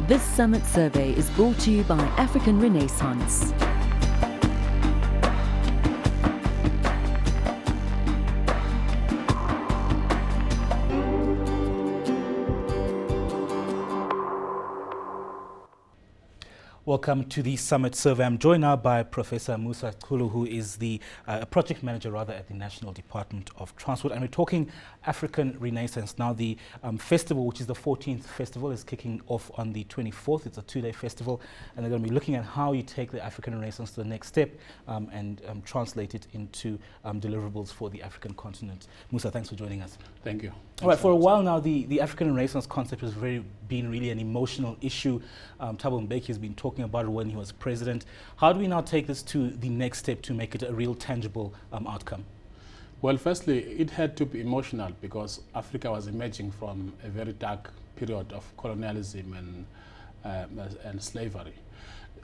This summit survey is brought to you by African Renaissance. Welcome to the Summit Survey. I'm joined now by Professor Musa, who is the project manager at the National Department of Transport. And we're talking African Renaissance. Now the festival, which is the 14th festival, is kicking off on the 24th. It's a two-day festival. And they're going to be looking at how you take the African Renaissance to the next step and translate it into deliverables for the African continent. Musa, thanks for joining us. Thank you. All right, for a while now, the African Renaissance concept has been really an emotional issue. Thabo Mbeki has been talking about it when he was president. How do we now take this to the next step to make it a real tangible outcome? Well, firstly, it had to be emotional because Africa was emerging from a very dark period of colonialism and slavery.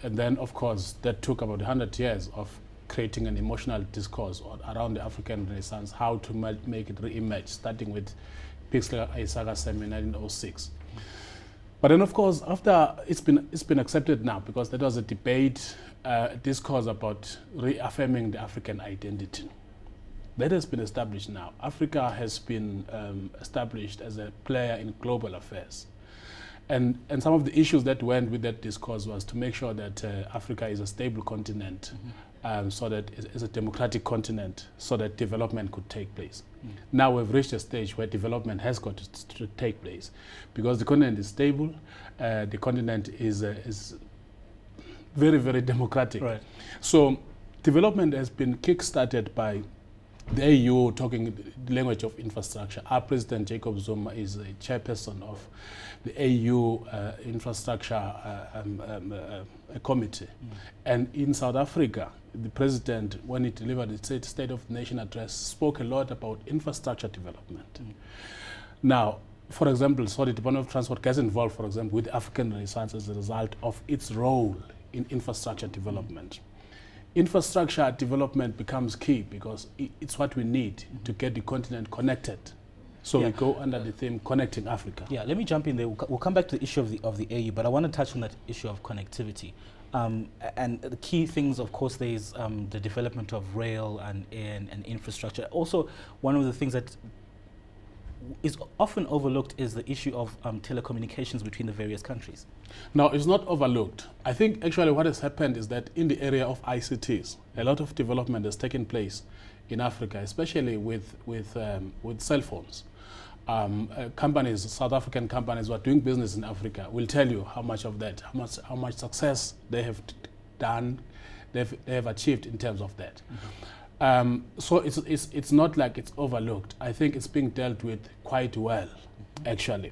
And then, of course, that took about 100 years of creating an emotional discourse around the African Renaissance, how to make it re-emerge, starting with Pixley Isaac's in 1906. But then, of course, after it's been accepted now, because there was a debate, discourse about reaffirming the African identity. That has been established now. Africa has been established as a player in global affairs. And some of the issues that went with that discourse was to make sure that Africa is a stable continent, so that it's a democratic continent, so that development could take place. Now we've reached a stage where development has got to take place because the continent is stable, the continent is very, very democratic. Right. So development has been kick-started by the AU talking the language of infrastructure. Our President Jacob Zuma is a chairperson of the AU infrastructure committee. And in South Africa, the president, when he delivered the State of the Nation address, spoke a lot about infrastructure development. Now, for example, so the Department of Transport gets involved, for example, with African Renaissance as a result of its role in infrastructure development. Infrastructure development becomes key because it's what we need to get the continent connected. So we go under the theme Connecting Africa. Yeah, let me jump in there. We'll come back to the issue of the AU, but I want to touch on that issue of connectivity. And the key things, of course, there is the development of rail and air and infrastructure. Also, one of the things that is often overlooked is the issue of telecommunications between the various countries. No, it's not overlooked. I think actually what has happened is that in the area of ICTs, a lot of development has taken place in Africa, especially with cell phones. Companies, South African companies who are doing business in Africa will tell you how much of that, how much success they have done, they have achieved in terms of that. So it's not like it's overlooked. I think it's being dealt with quite well, actually.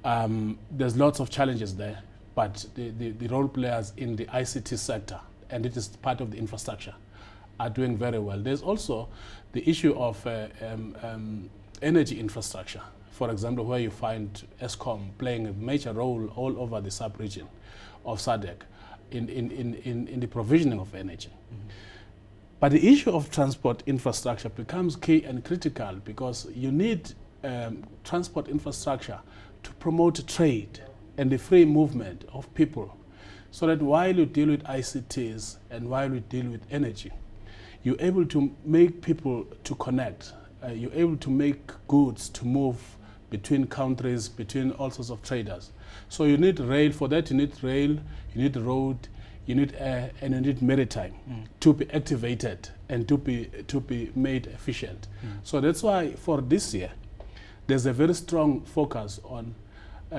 There's lots of challenges there, but the role players in the ICT sector, and it is part of the infrastructure, are doing very well. There's also the issue of energy infrastructure, for example, where you find ESCOM playing a major role all over the sub-region of SADC in the provisioning of energy. But the issue of transport infrastructure becomes key and critical because you need transport infrastructure to promote trade and the free movement of people, so that while you deal with ICTs and while you deal with energy, you're able to make people to connect. You're able to make goods to move between countries, between all sorts of traders. So you need rail. For that, you need rail, you need road, you need air, and you need maritime to be activated and to be made efficient. So that's why for this year, there's a very strong focus on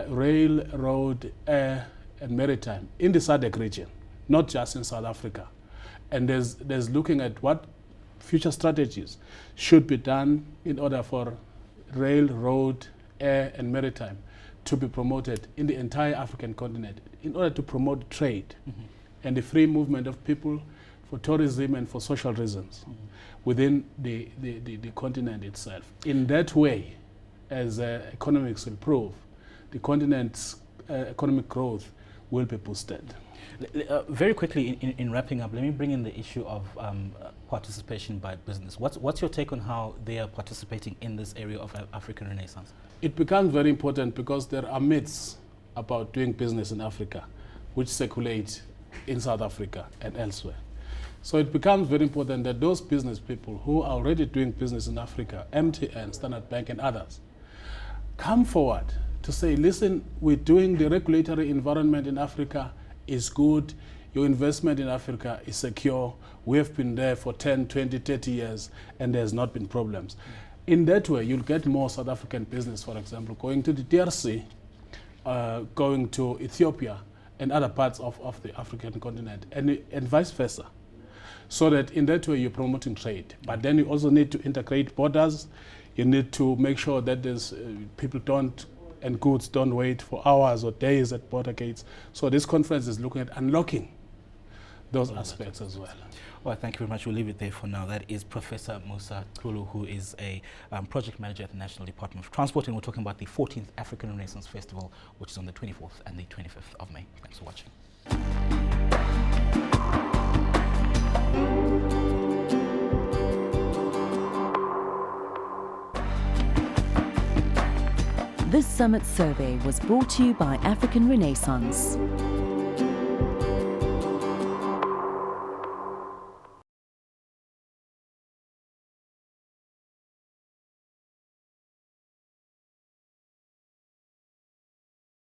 rail, road, air, and maritime in the SADC region, not just in South Africa. And there's looking at what future strategies should be done in order for rail, road, air, and maritime to be promoted in the entire African continent in order to promote trade and the free movement of people for tourism and for social reasons within the continent itself. In that way, as economics improve, the continent's economic growth will be boosted. Very quickly, in wrapping up, let me bring in the issue of participation by business. What's your take on how they are participating in this area of African Renaissance? It becomes very important because there are myths about doing business in Africa, which circulate in South Africa and elsewhere. So it becomes very important that those business people who are already doing business in Africa, MTN, Standard Bank and others, come forward to say, listen, we're doing the regulatory environment in Africa is good, your investment in Africa is secure, we have been there for 10, 20, 30 years and there's not been problems. In that way, you'll get more South African business, for example, going to the DRC, going to Ethiopia and other parts of the African continent, and vice versa. So that in that way you're promoting trade. But then you also need to integrate borders. You need to make sure that there's, people don't, and goods don't wait for hours or days at border gates. So this conference is looking at unlocking those aspects as well. Well, thank you very much. We'll leave it there for now. That is Professor Musa, who is a project manager at the National Department of Transport, and we're talking about the 14th African Renaissance Festival, which is on the 24th and the 25th of May. Thanks for watching. This Summit survey was brought to you by African Renaissance.